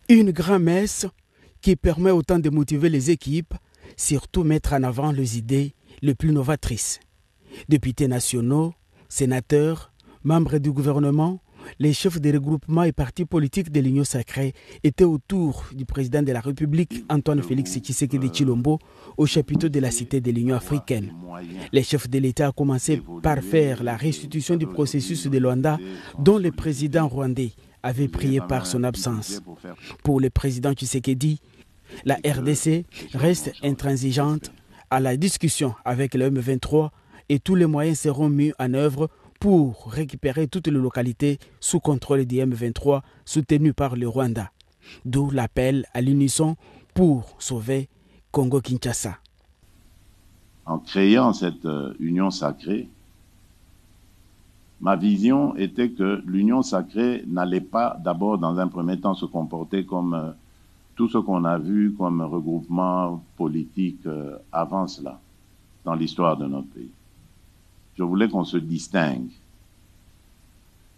Une grand-messe qui permet autant de motiver les équipes, surtout mettre en avant les idées les plus novatrices. Députés nationaux, sénateurs, membres du gouvernement, les chefs des regroupements et partis politiques de l'Union sacrée étaient autour du président de la République, Antoine Félix Tshisekedi Tshilombo, au chapiteau de la Cité de l'Union africaine. Les chefs de l'État ont commencé par faire la restitution du processus de Luanda, dont le président rwandais avait prié par son absence. Pour le président Tshisekedi, la RDC reste intransigeante à la discussion avec le M23 et tous les moyens seront mis en œuvre pour récupérer toutes les localités sous contrôle du M23 soutenues par le Rwanda. D'où l'appel à l'unisson pour sauver Congo-Kinshasa. En créant cette union sacrée, ma vision était que l'union sacrée n'allait pas d'abord dans un premier temps se comporter comme tout ce qu'on a vu comme regroupement politique avant cela dans l'histoire de notre pays. Je voulais qu'on se distingue,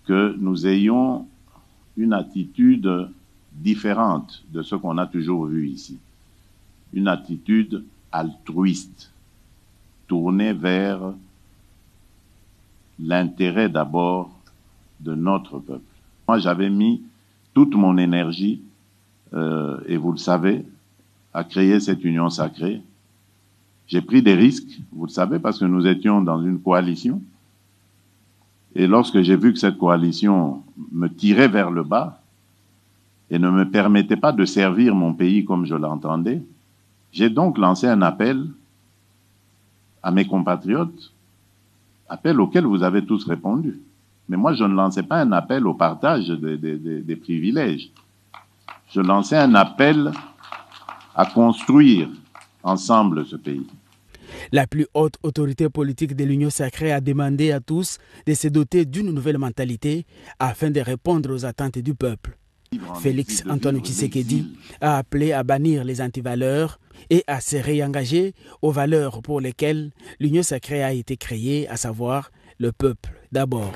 que nous ayons une attitude différente de ce qu'on a toujours vu ici. Une attitude altruiste, tournée vers l'intérêt d'abord de notre peuple. Moi, j'avais mis toute mon énergie, et vous le savez, à créer cette union sacrée. J'ai pris des risques, vous le savez, parce que nous étions dans une coalition. Et lorsque j'ai vu que cette coalition me tirait vers le bas et ne me permettait pas de servir mon pays comme je l'entendais, j'ai donc lancé un appel à mes compatriotes, appel auquel vous avez tous répondu. Mais moi, je ne lançais pas un appel au partage des privilèges. Je lançais un appel à construire ensemble ce pays. La plus haute autorité politique de l'Union sacrée a demandé à tous de se doter d'une nouvelle mentalité afin de répondre aux attentes du peuple. Félix Antoine Tshisekedi a appelé à bannir les antivaleurs et à se réengager aux valeurs pour lesquelles l'Union sacrée a été créée, à savoir le peuple d'abord.